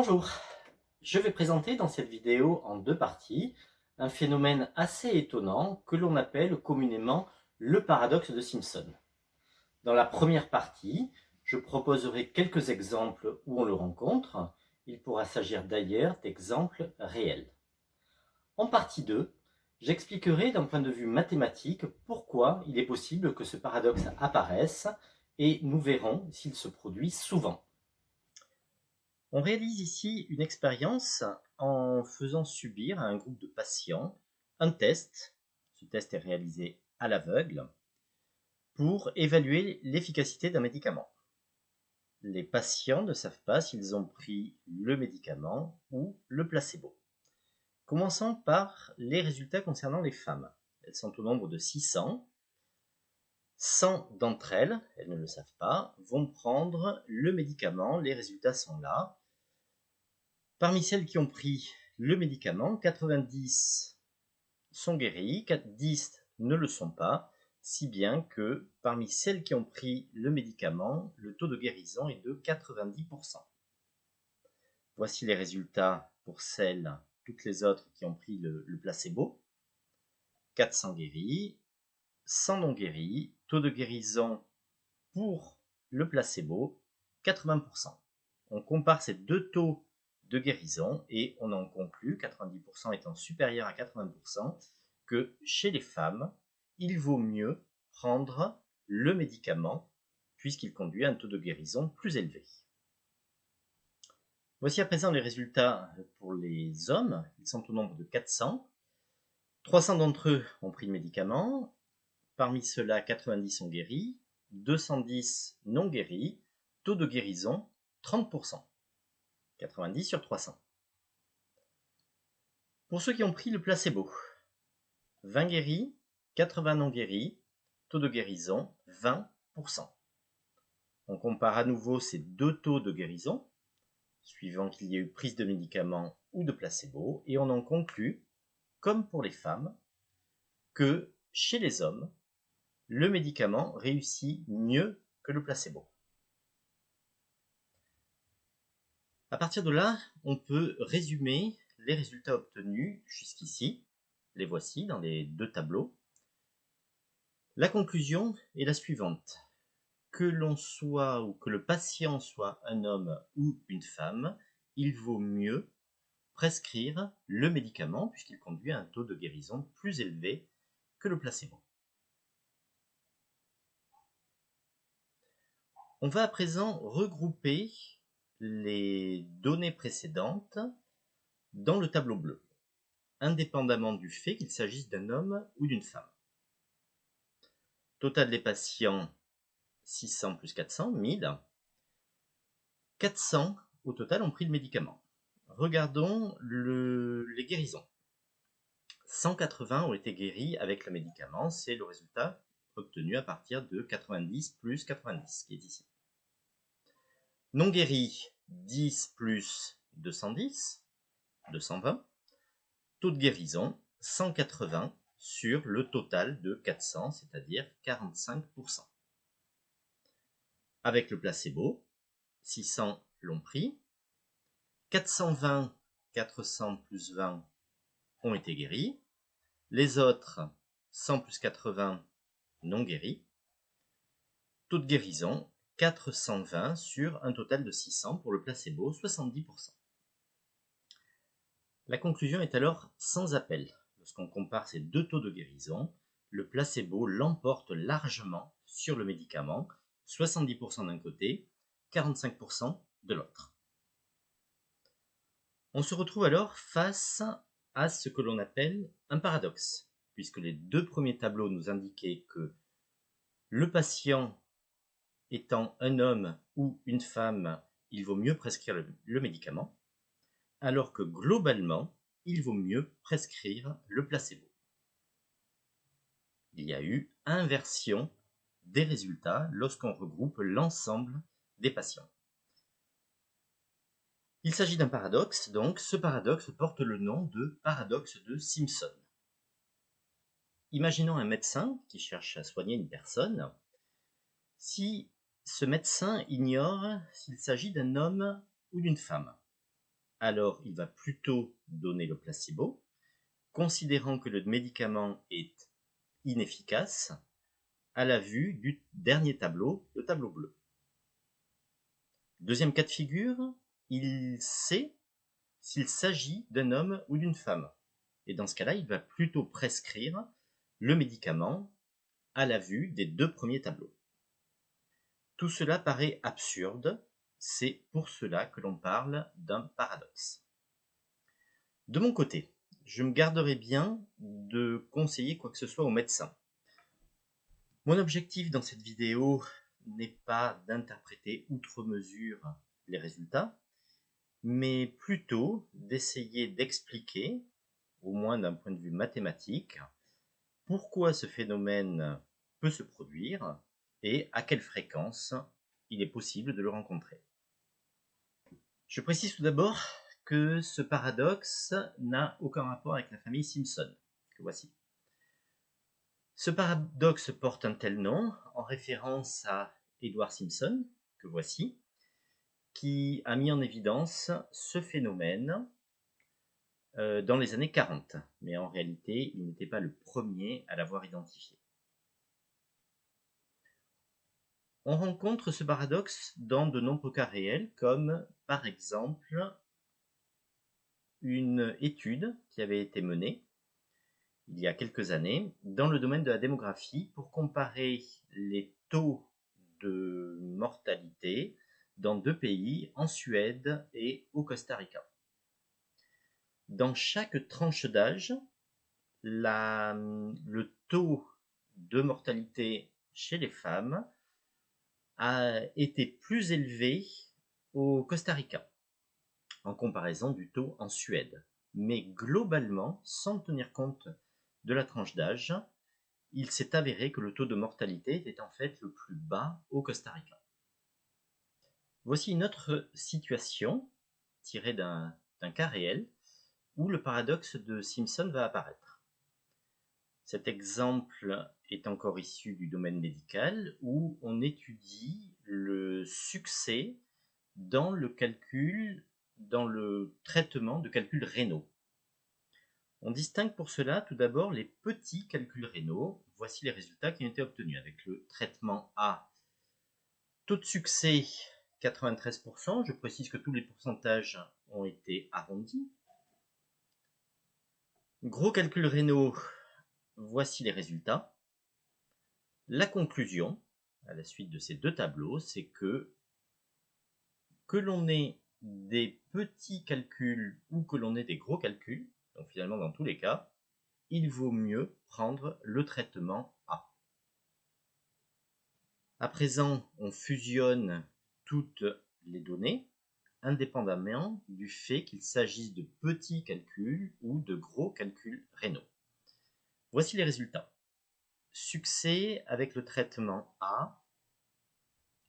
Bonjour, je vais présenter dans cette vidéo en deux parties un phénomène assez étonnant que l'on appelle communément le paradoxe de Simpson. Dans la première partie, je proposerai quelques exemples où on le rencontre. Il pourra s'agir d'ailleurs d'exemples réels. En partie 2, j'expliquerai d'un point de vue mathématique pourquoi il est possible que ce paradoxe apparaisse et nous verrons s'il se produit souvent. On réalise ici une expérience en faisant subir à un groupe de patients un test. Ce test est réalisé à l'aveugle pour évaluer l'efficacité d'un médicament. Les patients ne savent pas s'ils ont pris le médicament ou le placebo. Commençons par les résultats concernant les femmes. Elles sont au nombre de 600. 100 d'entre elles, elles ne le savent pas, vont prendre le médicament. Les résultats sont là. Parmi celles qui ont pris le médicament, 90 sont guéries, 10 ne le sont pas, si bien que parmi celles qui ont pris le médicament, le taux de guérison est de 90%. Voici les résultats pour toutes les autres qui ont pris le placebo. 400 guéris, 100 non guéris, taux de guérison pour le placebo, 80%. On compare ces deux taux de guérison et on en conclut, 90% étant supérieur à 80%, que chez les femmes, il vaut mieux prendre le médicament puisqu'il conduit à un taux de guérison plus élevé. Voici à présent les résultats pour les hommes. Ils sont au nombre de 400. 300 d'entre eux ont pris le médicament. Parmi ceux-là, 90 sont guéris, 210 non guéris, taux de guérison 30%. 90 sur 300. Pour ceux qui ont pris le placebo, 20 guéris, 80 non guéris, taux de guérison 20%. On compare à nouveau ces deux taux de guérison, suivant qu'il y ait eu prise de médicament ou de placebo, et on en conclut, comme pour les femmes, que chez les hommes, le médicament réussit mieux que le placebo. À partir de là, on peut résumer les résultats obtenus jusqu'ici. Les voici dans les deux tableaux. La conclusion est la suivante. Que l'on soit ou que le patient soit un homme ou une femme, il vaut mieux prescrire le médicament puisqu'il conduit à un taux de guérison plus élevé que le placebo. On va à présent regrouper les données précédentes dans le tableau bleu, indépendamment du fait qu'il s'agisse d'un homme ou d'une femme. Total des patients, 600 plus 400, 1000. 400 au total ont pris le médicament. Regardons les guérisons. 180 ont été guéris avec le médicament, c'est le résultat obtenu à partir de 90 plus 90, qui est ici. Non guéris, 10 plus 210, 220. Taux de guérison, 180 sur le total de 400, c'est-à-dire 45%. Avec le placebo, 600 l'ont pris, 420, 400 plus 20 ont été guéris, les autres, 100 plus 80, non guéris. Taux de guérison, 420 sur un total de 600 pour le placebo, 70%. La conclusion est alors sans appel. Lorsqu'on compare ces deux taux de guérison, le placebo l'emporte largement sur le médicament, 70% d'un côté, 45% de l'autre. On se retrouve alors face à ce que l'on appelle un paradoxe, puisque les deux premiers tableaux nous indiquaient que le patient étant un homme ou une femme, il vaut mieux prescrire le médicament, alors que globalement, il vaut mieux prescrire le placebo. Il y a eu inversion des résultats lorsqu'on regroupe l'ensemble des patients. Il s'agit d'un paradoxe, donc ce paradoxe porte le nom de paradoxe de Simpson. Imaginons un médecin qui cherche à soigner une personne. Si ce médecin ignore s'il s'agit d'un homme ou d'une femme, alors il va plutôt donner le placebo, considérant que le médicament est inefficace à la vue du dernier tableau, le tableau bleu. Deuxième cas de figure, il sait s'il s'agit d'un homme ou d'une femme. Et dans ce cas-là, il va plutôt prescrire le médicament à la vue des deux premiers tableaux. Tout cela paraît absurde, c'est pour cela que l'on parle d'un paradoxe. De mon côté, je me garderai bien de conseiller quoi que ce soit aux médecins. Mon objectif dans cette vidéo n'est pas d'interpréter outre mesure les résultats, mais plutôt d'essayer d'expliquer, au moins d'un point de vue mathématique, pourquoi ce phénomène peut se produire et à quelle fréquence il est possible de le rencontrer. Je précise tout d'abord que ce paradoxe n'a aucun rapport avec la famille Simpson, que voici. Ce paradoxe porte un tel nom en référence à Edward Simpson, que voici, qui a mis en évidence ce phénomène dans les années 40, mais en réalité, il n'était pas le premier à l'avoir identifié. On rencontre ce paradoxe dans de nombreux cas réels, comme par exemple une étude qui avait été menée il y a quelques années dans le domaine de la démographie pour comparer les taux de mortalité dans deux pays, en Suède et au Costa Rica. Dans chaque tranche d'âge, le taux de mortalité chez les femmes a été plus élevé au Costa Rica en comparaison du taux en Suède. Mais globalement, sans tenir compte de la tranche d'âge, il s'est avéré que le taux de mortalité était en fait le plus bas au Costa Rica. Voici une autre situation tirée d'un cas réel où le paradoxe de Simpson va apparaître. Cet exemple est encore issu du domaine médical où on étudie le succès dans le traitement de calculs rénaux. On distingue pour cela tout d'abord les petits calculs rénaux. Voici les résultats qui ont été obtenus avec le traitement A. Taux de succès 93%, je précise que tous les pourcentages ont été arrondis. Gros calculs rénaux, voici les résultats. La conclusion, à la suite de ces deux tableaux, c'est que l'on ait des petits calculs ou que l'on ait des gros calculs, donc finalement dans tous les cas, il vaut mieux prendre le traitement A. À présent, on fusionne toutes les données, indépendamment du fait qu'il s'agisse de petits calculs ou de gros calculs rénaux. Voici les résultats. Succès avec le traitement A,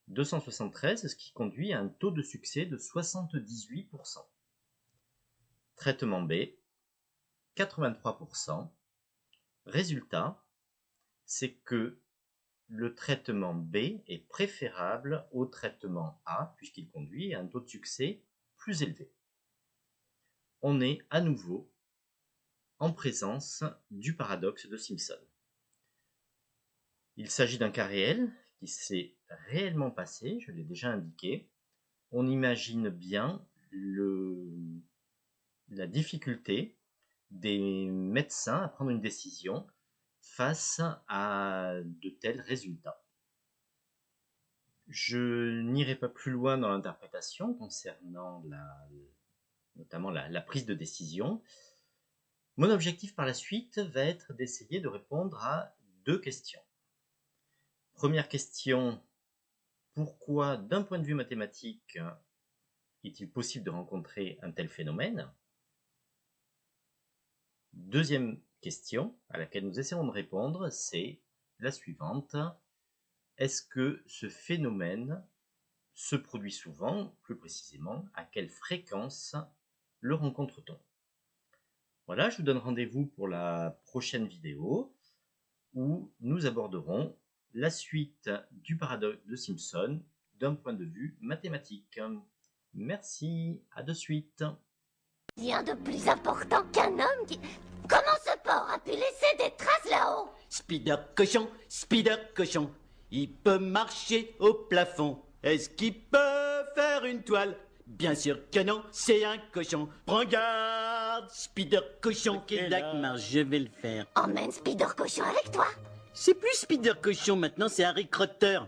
273, ce qui conduit à un taux de succès de 78%. Traitement B, 83%. Résultat, c'est que le traitement B est préférable au traitement A puisqu'il conduit à un taux de succès plus élevé. On est à nouveau en présence du paradoxe de Simpson. Il s'agit d'un cas réel qui s'est réellement passé, je l'ai déjà indiqué. On imagine bien la difficulté des médecins à prendre une décision face à de tels résultats. Je n'irai pas plus loin dans l'interprétation concernant notamment la prise de décision. Mon objectif par la suite va être d'essayer de répondre à deux questions. Première question, pourquoi d'un point de vue mathématique est-il possible de rencontrer un tel phénomène? Deuxième question à laquelle nous essaierons de répondre, c'est la suivante. Est-ce que ce phénomène se produit souvent, plus précisément, à quelle fréquence le rencontre-t-on? Voilà, je vous donne rendez-vous pour la prochaine vidéo où nous aborderons la suite du paradoxe de Simpson d'un point de vue mathématique. Merci, à de suite. Rien de plus important qu'un homme qui... Comment ce porc a pu laisser des traces là-haut? Spider cochon, il peut marcher au plafond. Est-ce qu'il peut faire une toile? Bien sûr que non, c'est un cochon. Prends garde, Spider cochon, marche, je vais le faire. Emmène Spider Cochon avec toi. C'est plus Spider cochon maintenant, c'est Harry Crotter.